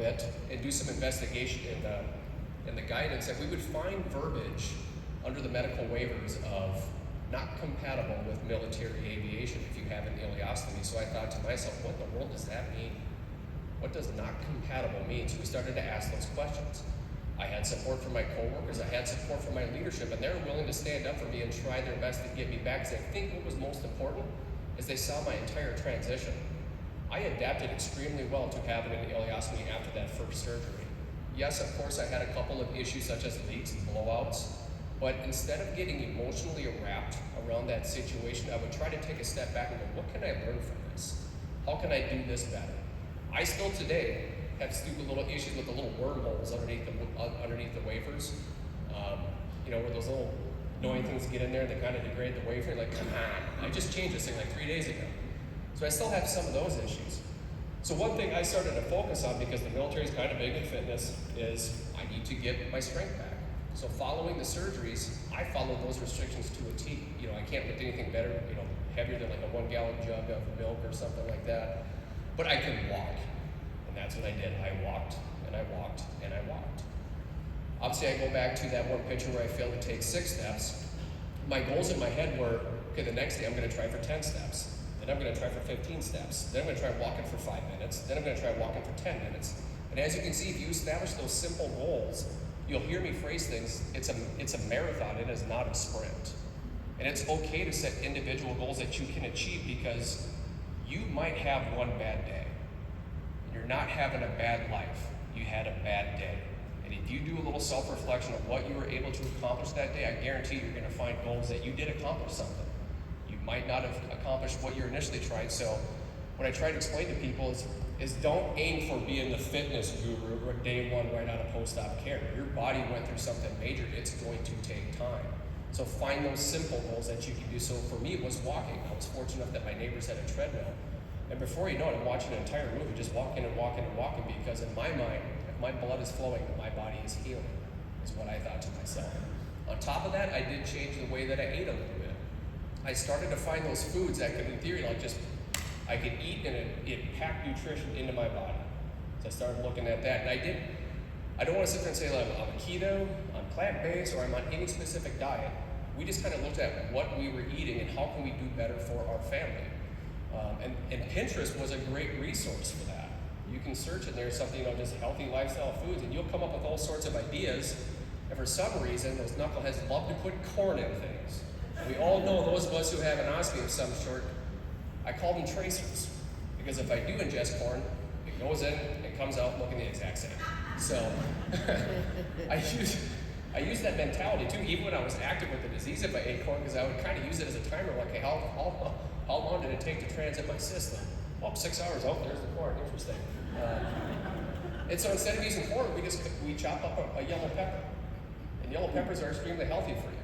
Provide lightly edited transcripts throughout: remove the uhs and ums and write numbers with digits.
bit and do some investigation in the guidance, and we would find verbiage under the medical waivers of not compatible with military aviation if you have an ileostomy. So I thought to myself, what in the world does that mean? What does not compatible mean? So we started to ask those questions. I had support from my coworkers, I had support from my leadership, and they were willing to stand up for me and try their best to get me back, because I think what was most important is they saw my entire transition. I adapted extremely well to having an ileostomy after that first surgery. Yes, of course, I had a couple of issues such as leaks and blowouts, but instead of getting emotionally wrapped around that situation, I would try to take a step back and go, what can I learn from this? How can I do this better? I still today have stupid little issues with the little wormholes underneath the wafers. Where those little annoying things get in there and they kind of degrade the wafer. Like, come on, I just changed this thing like 3 days ago. So I still have some of those issues. So one thing I started to focus on, because the military is kind of big in fitness, is I need to get my strength back. So following the surgeries, I followed those restrictions to a T. I can't lift anything better, heavier than like a 1 gallon jug of milk or something like that. But I could walk. And that's what I did. I walked and I walked and I walked. Obviously, I go back to that one picture where I failed to take 6 steps. My goals in my head were, okay, the next day I'm going to try for 10 steps. Then I'm going to try for 15 steps. Then I'm going to try walking for 5 minutes. Then I'm going to try walking for 10 minutes. And as you can see, if you establish those simple goals, you'll hear me phrase things, it's a marathon, it is not a sprint. And it's okay to set individual goals that you can achieve, because you might have one bad day. You're not having a bad life, you had a bad day. And if you do a little self-reflection of what you were able to accomplish that day, I guarantee you're gonna find goals that you did accomplish something. You might not have accomplished what you initially tried. So what I try to explain to people is don't aim for being the fitness guru day one right out of post-op care. Your body went through something major, it's going to take time. So find those simple goals that you can do. So for me, it was walking. I was fortunate enough that my neighbors had a treadmill. And before you know it, I'm watching an entire movie just walking and walking and walking, because in my mind, if my blood is flowing, then my body is healing, is what I thought to myself. On top of that, I did change the way that I ate a little bit. I started to find those foods that could, in theory, I could eat and it packed nutrition into my body. So I started looking at that, and I don't want to sit there and say, like, I'm a keto, I'm plant-based, or I'm on any specific diet. We just kind of looked at what we were eating and how can we do better for our family. And Pinterest was a great resource for that. You can search in there something, just healthy lifestyle foods, and you'll come up with all sorts of ideas. And for some reason, those knuckleheads love to put corn in things. And we all know, those of us who have an ostomy of some sort, I call them tracers, because if I do ingest corn, it goes in, it comes out looking the exact same. So I use that mentality too, even when I was active with the disease, if I ate corn, because I would kind of use it as a timer, like, hey, how long did it take to transit my system? Well, 6 hours, oh, there's the corn, interesting. And so instead of using corn, we chop up a yellow pepper. And yellow peppers are extremely healthy for you.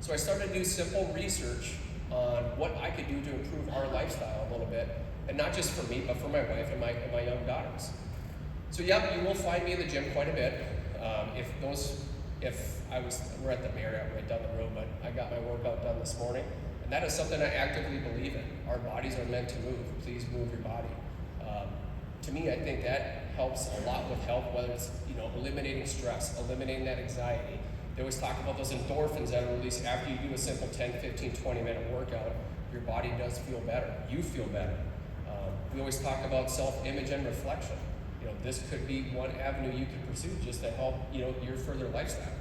So I started to do simple research on what I could do to improve our lifestyle a little bit, and not just for me, but for my wife and my young daughters. So yep, you will find me in the gym quite a bit. We're at the Marriott right down the road, but I got my workout done this morning, and that is something I actively believe in. Our bodies are meant to move. Please move your body. To me, I think that helps a lot with health, whether it's eliminating stress, eliminating that anxiety. They always talk about those endorphins that are released after you do a simple 10, 15, 20-minute workout. Your body does feel better. You feel better. We always talk about self-image and reflection. This could be one avenue you could pursue just to help, your further lifestyle.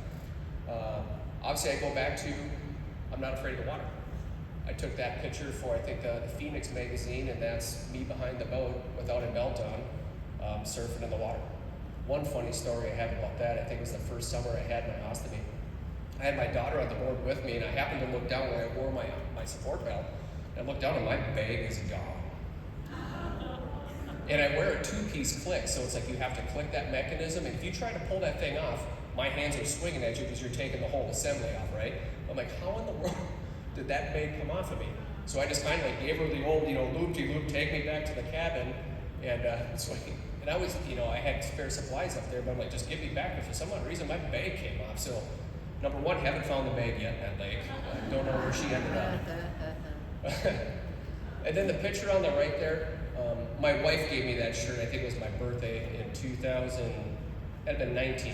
Obviously, I go back to, I'm not afraid of the water. I took that picture for, I think, the Phoenix magazine, and that's me behind the boat without a belt on, surfing in the water. One funny story I have about that, I think it was the first summer I had my ostomy. I had my daughter on the board with me, and I happened to look down where I wore my support belt, and I looked down and my bag is gone. And I wear a 2-piece click, so it's like you have to click that mechanism, and if you try to pull that thing off, my hands are swinging at you because you're taking the whole assembly off, right? I'm like, how in the world did that bag come off of me? So I just kind of gave her the old, loop-de-loop, take me back to the cabin, and I was, I had spare supplies up there, but I'm like, just get me back, but for some odd reason, my bag came off. So, number one, haven't found the bag yet in that lake. Don't know where she ended up. And then the picture on the right there, my wife gave me that shirt, I think it was my birthday in had been 19.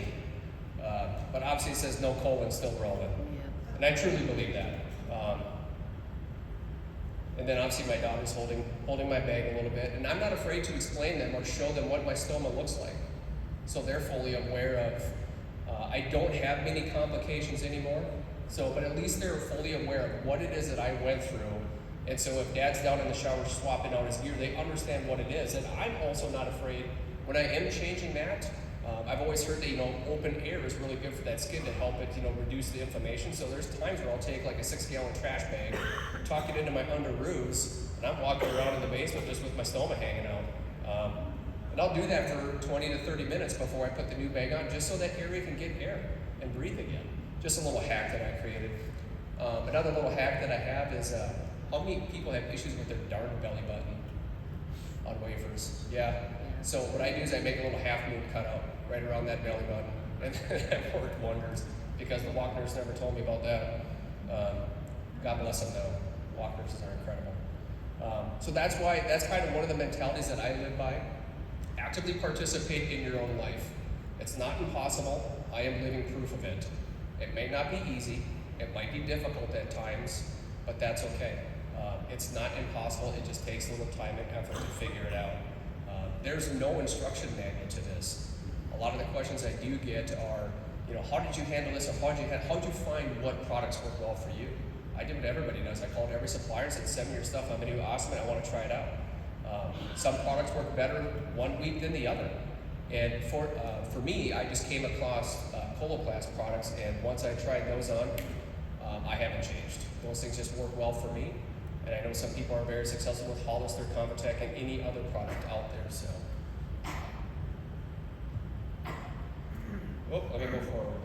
But obviously it says no colon, still relevant. Yeah. And I truly believe that. And then obviously my daughter's holding my bag a little bit, and I'm not afraid to explain them or show them what my stoma looks like. So they're fully aware of, I don't have many complications anymore, but at least they're fully aware of what it is that I went through. And so if dad's down in the shower swapping out his gear, they understand what it is. And I'm also not afraid when I am changing that. I've always heard that, open air is really good for that skin to help it, reduce the inflammation. So there's times where I'll take like a 6-gallon trash bag, tuck it into my underoos, and I'm walking around in the basement just with my stoma hanging out. And I'll do that for 20 to 30 minutes before I put the new bag on, just so that area can get air and breathe again. Just a little hack that I created. Another little hack that I have is, how many people have issues with their darn belly button on wafers? Yeah. So what I do is I make a little half moon cutout right around that belly button, and that worked wonders because the walk nurse never told me about that. God bless them though. Walk nurses are incredible. So that's kind of one of the mentalities that I live by. Actively participate in your own life. It's not impossible. I am living proof of it. It may not be easy. It might be difficult at times, but that's okay. It's not impossible. It just takes a little time and effort to figure it out. There's no instruction manual to this. A lot of the questions I do get are, how did you handle this, or how did you find what products work well for you? I did what everybody does. I called every supplier and said, send me your stuff. I'm going to do awesome, and I want to try it out. Some products work better one week than the other. And for me, I just came across Coloplast products, and once I tried those on, I haven't changed. Those things just work well for me. And I know some people are very successful with Hollister, Convatec, and any other product out there. So, let me go forward.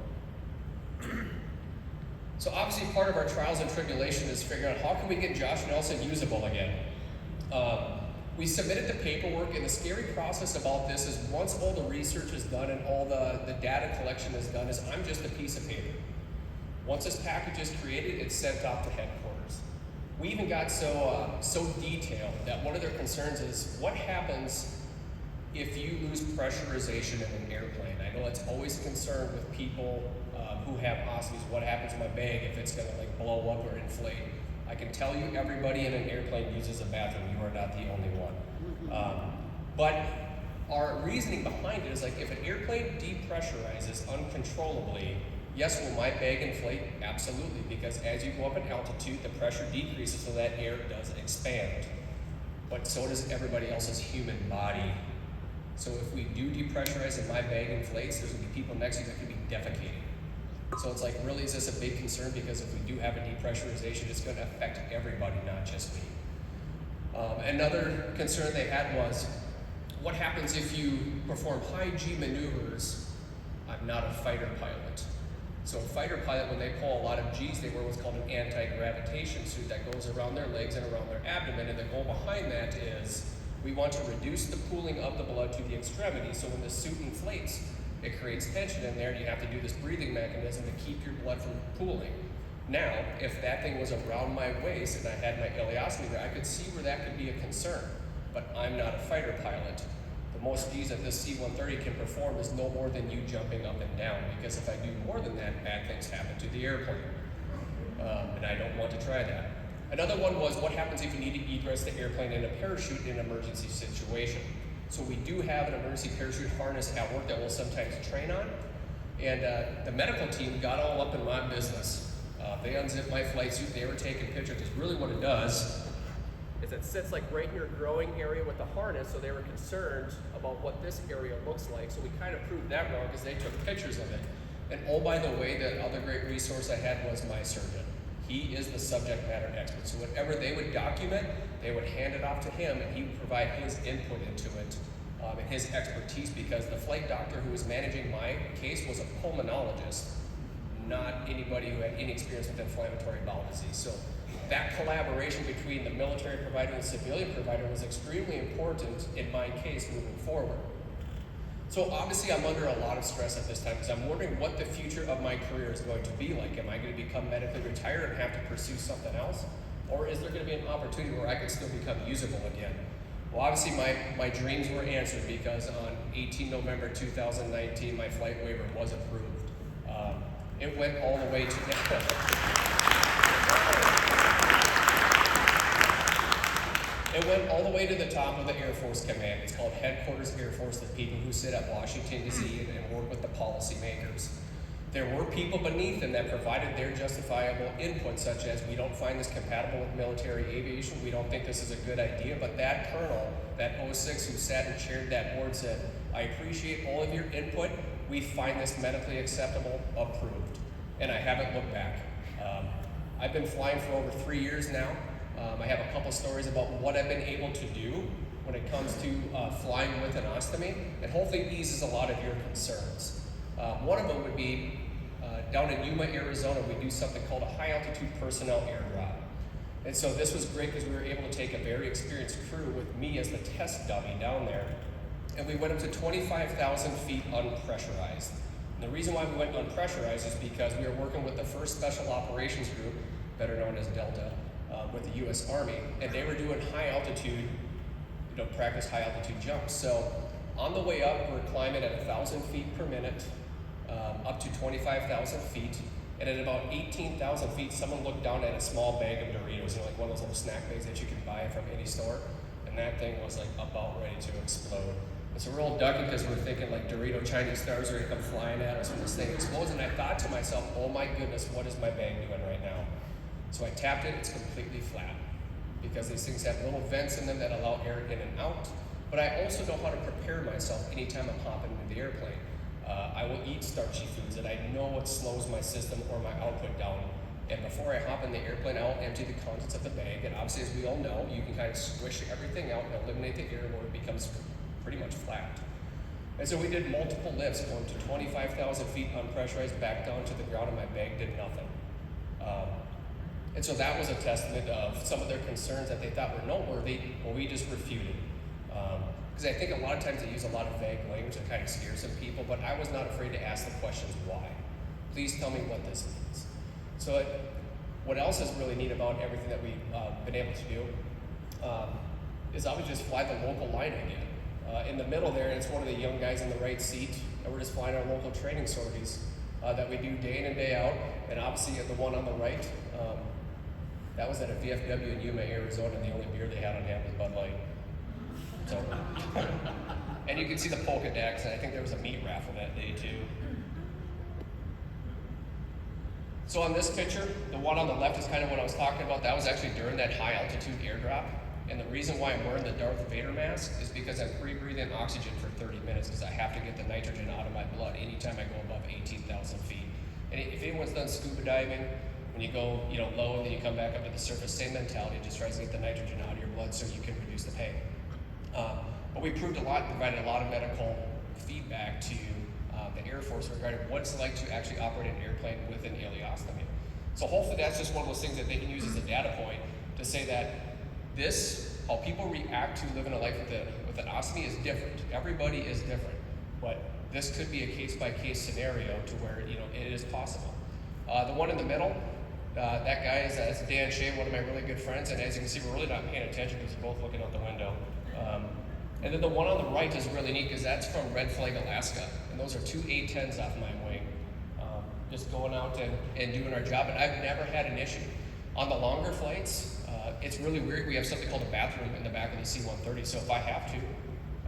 So obviously part of our trials and tribulation is figuring out how can we get Josh Nelson usable again. We submitted the paperwork, and the scary process about this is once all the research is done and all the data collection is done, is I'm just a piece of paper. Once this package is created, it's sent off to headquarters. We even got so detailed that one of their concerns is what happens if you lose pressurization in an airplane. I know it's always a concern with people who have ostomies. What happens to my bag if it's going to blow up or inflate? I can tell you everybody in an airplane uses a bathroom. You are not the only one. But our reasoning behind it is if an airplane depressurizes uncontrollably, yes, will my bag inflate? Absolutely, because as you go up in altitude, the pressure decreases so that air does expand. But so does everybody else's human body. So if we do depressurize and my bag inflates, there's going to be people next to you that could be defecating. So it's really, is this a big concern? Because if we do have a depressurization, it's going to affect everybody, not just me. Another concern they had was, what happens if you perform high G maneuvers? I'm not a fighter pilot. So a fighter pilot, when they pull a lot of Gs, they wear what's called an anti-gravitation suit that goes around their legs and around their abdomen, and the goal behind that is we want to reduce the pooling of the blood to the extremity, so when the suit inflates, it creates tension in there, and you have to do this breathing mechanism to keep your blood from pooling. Now, if that thing was around my waist and I had my ileostomy there, I could see where that could be a concern, but I'm not a fighter pilot. The most G's that this C-130 can perform is no more than you jumping up and down, because if I do more than that, bad things happen to the airplane. And I don't want to try that. Another one was, what happens if you need to egress the airplane in a parachute in an emergency situation? So we do have an emergency parachute harness at work that we'll sometimes train on. And the medical team got all up in my business. They unzipped my flight suit, they were taking pictures, because really what it does is it sits right in your growing area with the harness, so they were concerned about what this area looks like. So we kind of proved that wrong because they took pictures of it. And oh, by the way, the other great resource I had was my surgeon. He is the subject matter expert. So whatever they would document, they would hand it off to him, and he would provide his input into it and his expertise, because the flight doctor who was managing my case was a pulmonologist, not anybody who had any experience with inflammatory bowel disease. So that collaboration between the military provider and the civilian provider was extremely important in my case moving forward. So obviously I'm under a lot of stress at this time, because I'm wondering what the future of my career is going to be like. Am I going to become medically retired and have to pursue something else? Or is there going to be an opportunity where I could still become usable again? Well, obviously my dreams were answered because on 18 November 2019, my flight waiver was approved. It went all the way to It went all the way to the top of the Air Force Command. It's called Headquarters Air Force, the people who sit at Washington, D.C. and work with the policymakers. There were people beneath them that provided their justifiable input, such as, we don't find this compatible with military aviation, we don't think this is a good idea, but that colonel, that 06 who sat and chaired that board said, I appreciate all of your input, we find this medically acceptable, approved. And I haven't looked back. I've been flying for over 3 years now. I have a couple stories about what I've been able to do when it comes to flying with an ostomy, and hopefully eases a lot of your concerns. One of them would be down in Yuma, Arizona, we do something called a high altitude personnel airdrop. And so this was great because we were able to take a very experienced crew with me as the test dummy down there, and we went up to 25,000 feet unpressurized. And the reason why we went unpressurized is because we were working with the 1st Special Operations Group, better known as Delta, with the U.S. Army, and they were doing high altitude, practice high altitude jumps. So on the way up, we're climbing at 1,000 feet per minute, up to 25,000 feet, and at about 18,000 feet, someone looked down at a small bag of Doritos, like one of those little snack bags that you can buy from any store, and that thing was like about ready to explode. And so we're all ducking because we're thinking like Dorito Chinese stars are gonna come flying at us when this thing explodes, and I thought to myself, oh my goodness, what is my bag doing right now? So I tapped it, it's completely flat, because these things have little vents in them that allow air in and out, but I also know how to prepare myself anytime I'm hopping into the airplane. I will eat starchy foods, and I know what slows my system or my output down. And before I hop in the airplane, I'll empty the contents of the bag, and obviously, as we all know, you can kind of squish everything out and eliminate the air where it becomes pretty much flat. And so we did multiple lifts, going to 25,000 feet unpressurized, back down to the ground, and my bag did nothing. And so that was a testament of some of their concerns that they thought were noteworthy, well, we just refuted. Because I think a lot of times they use a lot of vague language that kind of scares some people, but I was not afraid to ask the questions why. Please tell me what this means. So what else is really neat about everything that we've been able to do is I would just fly the local line again. In the middle there, it's one of the young guys in the right seat, and we're just flying our local training sorties that we do day in and day out, and obviously the one on the right, that was at a VFW in Yuma, Arizona, and the only beer they had on hand was Bud Light. So, and you can see the polka decks, and I think there was a meat raffle that day too. So on this picture, the one on the left is kind of what I was talking about. That was actually during that high altitude airdrop. And the reason why I'm wearing the Darth Vader mask is because I'm pre-breathing oxygen for 30 minutes because I have to get the nitrogen out of my blood anytime I go above 18,000 feet. And if anyone's done scuba diving, when you go low and then you come back up to the surface, same mentality, just tries to get the nitrogen out of your blood so you can reduce the pain. But we proved a lot, provided a lot of medical feedback to the Air Force regarding what it's like to actually operate an airplane with an ileostomy. So hopefully that's just one of those things that they can use as a data point to say that how people react to living a life with an ostomy is different. Everybody is different, but this could be a case-by-case scenario to where it is possible. The one in the middle, that guy that's Dan Shea, one of my really good friends, and as you can see, we're really not paying attention because we're both looking out the window. And then the one on the right is really neat because that's from Red Flag, Alaska, and those are two A-10s off my wing, just going out and doing our job, and I've never had an issue. On the longer flights, it's really weird. We have something called a bathroom in the back of the C-130, so if I have to,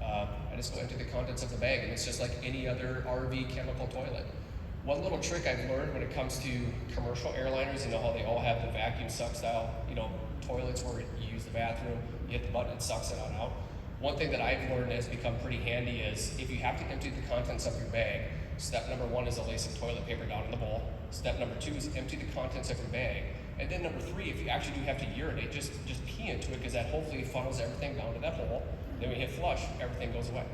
I just go empty the contents of the bag, and it's just like any other RV chemical toilet. One little trick I've learned when it comes to commercial airliners, how they all have the vacuum suck style, toilets where you use the bathroom, you hit the button, it sucks it on out. One thing that I've learned has become pretty handy is if you have to empty the contents of your bag, step number one is to lay some toilet paper down in the bowl. Step number two is empty the contents of your bag. And then number three, if you actually do have to urinate, just pee into it because that hopefully funnels everything down to that hole. Then when you hit flush, everything goes away.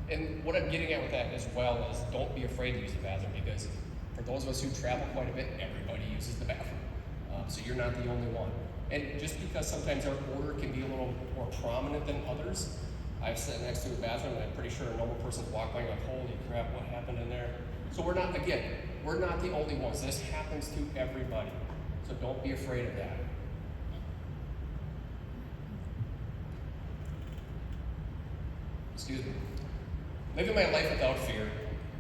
And what I'm getting at with that as well is don't be afraid to use the bathroom because for those of us who travel quite a bit, everybody uses the bathroom. So you're not the only one. And just because sometimes our order can be a little more prominent than others, I've sat next to a bathroom and I'm pretty sure a normal person's walked by like, holy crap, what happened in there? So we're not the only ones. This happens to everybody. So don't be afraid of that. excuse me, living my life without fear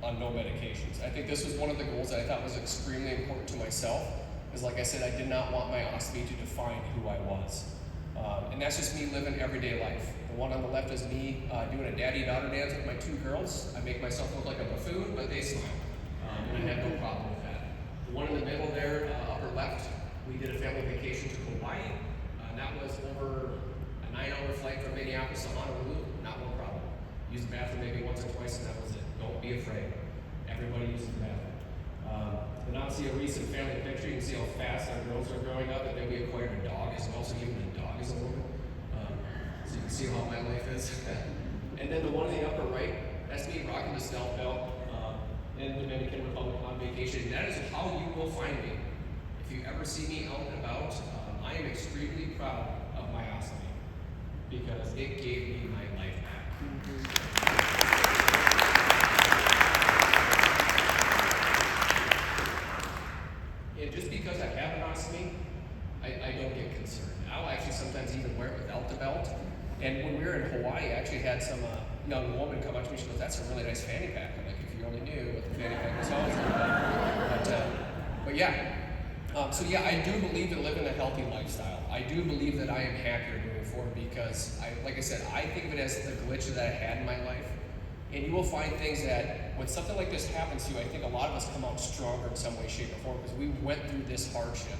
on no medications. I think this was one of the goals that I thought was extremely important to myself, because like I said, I did not want my ostomy to define who I was. And that's just me living everyday life. The one on the left is me doing a daddy-daughter dance with my two girls. I make myself look like a buffoon, but they smile. And I have no problem with that. The one in the middle there, upper left, we did a family vacation to Hawaii. And that was over a 9-hour flight from Minneapolis to Honolulu. Not one problem. Use the bathroom maybe once or twice, and that was it. Don't be afraid. Everybody uses the bathroom. And now see a recent family picture. You can see how fast our girls are growing up, and then we acquired a dog as well. So even a dog is a woman. So you can see how my life is. And then the one in the upper right, that's me rocking the stealth belt in the Dominican Republic on vacation. That is how you will find me. If you ever see me out and about, I am extremely proud of my ostomy because it gave me my life back. And just because I have an ostomy, I don't get concerned. I'll actually sometimes even wear it without the belt. And when we were in Hawaii, I actually had some young woman come up to me. She goes, "That's a really nice fanny pack." I'm like, "If you only knew what the fanny pack was always about." But yeah. So yeah, I do believe in living a healthy lifestyle. I do believe that I am happier moving forward because, like I said, I think of it as the glitch that I had in my life. And you will find things that when something like this happens to you, I think a lot of us come out stronger in some way, shape, or form because we went through this hardship.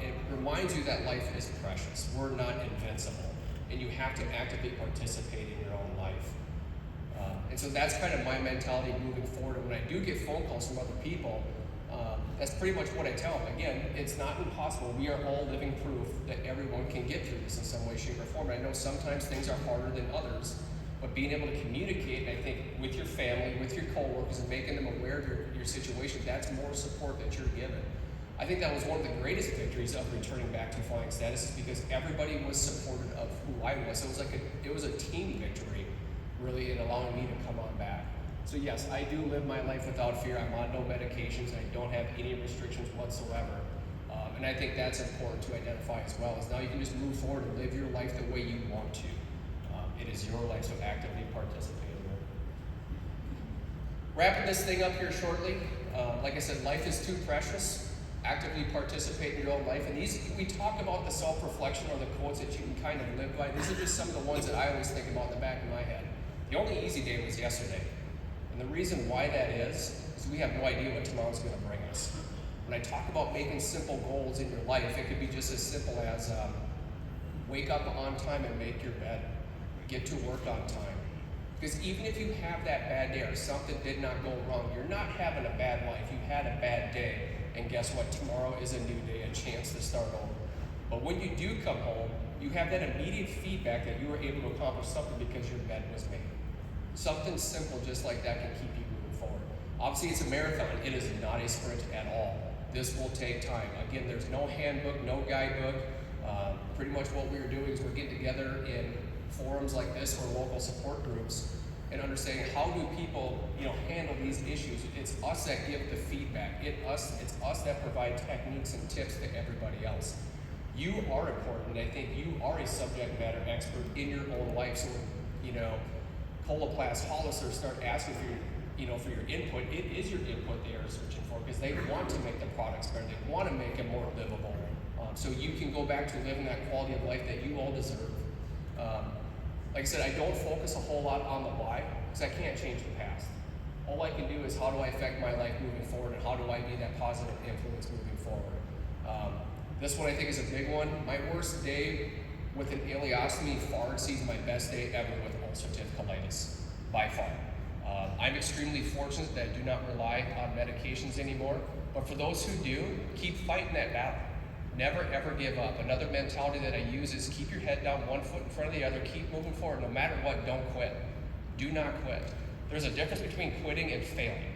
It reminds you that life is precious. We're not invincible. And you have to actively participate in your own life. And so that's kind of my mentality moving forward. And when I do get phone calls from other people, that's pretty much what I tell them. Again, it's not impossible. We are all living proof that everyone can get through this in some way, shape, or form. And I know sometimes things are harder than others, but being able to communicate, I think, with your family, with your coworkers, and making them aware of your situation, that's more support that you're given. I think that was one of the greatest victories of returning back to flying status is because everybody was supportive of who I was. So it was a team victory, really, in allowing me to come on back. So yes, I do live my life without fear. I'm on no medications. I don't have any restrictions whatsoever. And I think that's important to identify as well, is now you can just move forward and live your life the way you want to. It is your life, so actively participate in it. Wrapping this thing up here shortly. Like I said, life is too precious. Actively participate in your own life. And we talk about the self-reflection or the quotes that you can kind of live by. These are just some of the ones that I always think about in the back of my head. The only easy day was yesterday. And the reason why that is we have no idea what tomorrow's going to bring us. When I talk about making simple goals in your life, it could be just as simple as wake up on time and make your bed. Get to work on time. Because even if you have that bad day or something did not go wrong, you're not having a bad life. You had a bad day. And guess what? Tomorrow is a new day, a chance to start over. But when you do come home, you have that immediate feedback that you were able to accomplish something because your bed was made. Something simple just like that can keep you moving forward. Obviously, it's a marathon. It is not a sprint at all. This will take time. Again, there's no handbook, no guidebook. Pretty much what we're doing is we're getting together in forums like this or local support groups and understanding how do people, handle these issues. It's us that give the feedback. It's us that provide techniques and tips to everybody else. You are important. I think you are a subject matter expert in your own life. So, Coloplast, Hollister start asking for your input. It is your input they are searching for because they want to make the products better. They want to make it more livable. So you can go back to living that quality of life that you all deserve. Like I said, I don't focus a whole lot on the why because I can't change the past. All I can do is how do I affect my life moving forward and how do I be that positive influence moving forward. This one I think is a big one. My worst day with an ileostomy far exceeds my best day ever with ulcerative colitis, by far. I'm extremely fortunate that I do not rely on medications anymore, but for those who do, keep fighting that battle. Never ever give up. Another mentality that I use is keep your head down, one foot in front of the other, keep moving forward. No matter what, don't quit. Do not quit. There's a difference between quitting and failing.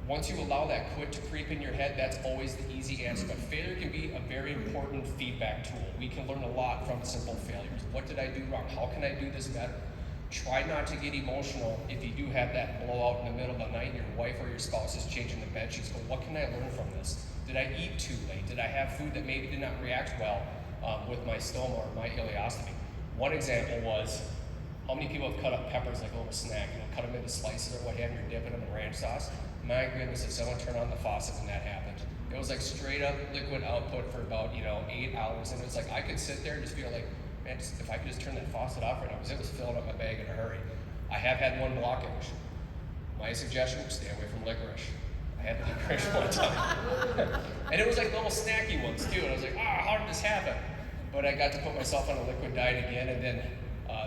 Once you allow that quit to creep in your head, that's always the easy answer. But failure can be a very important feedback tool. We can learn a lot from simple failures. What did I do wrong? How can I do this better? Try not to get emotional if you do have that blowout in the middle of the night and your wife or your spouse is changing the bed sheets. Go, what can I learn from this? Did I eat too late? Did I have food that maybe did not react well with my stoma or my ileostomy? One example was How many people have cut up peppers like a little snack, cut them into slices or what have you, you're dipping them in ranch sauce? My goodness, if someone turned on the faucet when that happened, it was like straight up liquid output for about 8 hours, and it was like I could sit there and just feel like, man, if I could just turn that faucet off right now, because it was filling up my bag in a hurry. I have had one blockage. My suggestion was stay away from licorice. I had licorice one time, and it was like little snacky ones too. And I was like, how did this happen? But I got to put myself on a liquid diet again, and then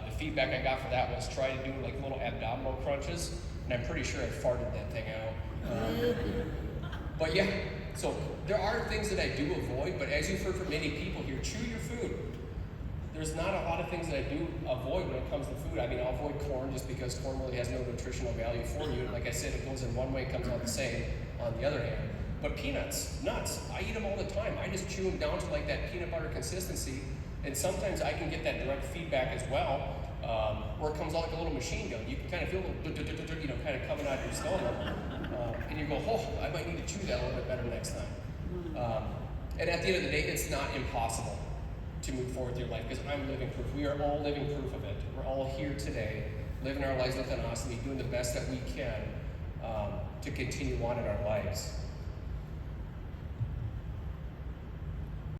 the feedback I got for that was try to do like little abdominal crunches, and I'm pretty sure I farted that thing out. But yeah, so there are things that I do avoid, but as you've heard from many people here, chew your food. There's not a lot of things that I do avoid when it comes to food. I mean, I'll avoid corn just because corn really has no nutritional value for you. And like I said, it goes in one way, it comes out the same on the other hand. But peanuts, nuts, I eat them all the time. I just chew them down to like that peanut butter consistency. And sometimes I can get that direct feedback as well, where it comes out like a little machine gun. You can kind of feel the kind of coming out of your stomach. And you go, I might need to chew that a little bit better next time. And at the end of the day, it's not impossible to move forward with your life, because I'm living proof. We are all living proof of it. We're all here today, living our lives with an ostomy, doing the best that we can to continue on in our lives.